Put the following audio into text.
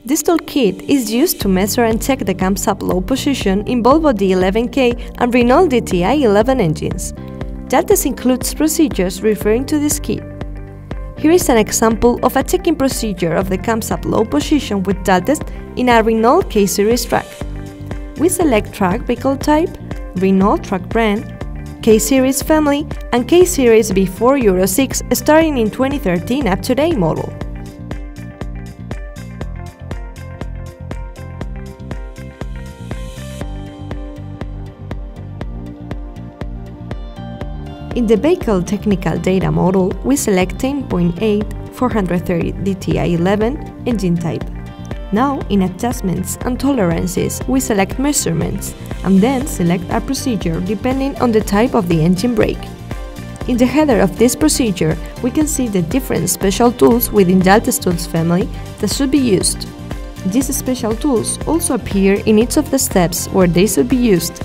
This toolkit is used to measure and check the camshaft low position in Volvo D11K and Renault DTI 11 engines. Jaltest includes procedures referring to this kit. Here is an example of a checking procedure of the camshaft low position with Jaltest in a Renault K-Series truck. We select truck vehicle type, Renault truck brand, K-Series family, and K-Series before Euro 6 starting in 2013 up-to-date model. In the Vehicle Technical Data model, we select 10.8 430 DTI 11 engine type. Now, in Adjustments and Tolerances, we select Measurements and then select a procedure depending on the type of the engine brake. In the header of this procedure, we can see the different special tools within Jaltest Tools family that should be used. These special tools also appear in each of the steps where they should be used.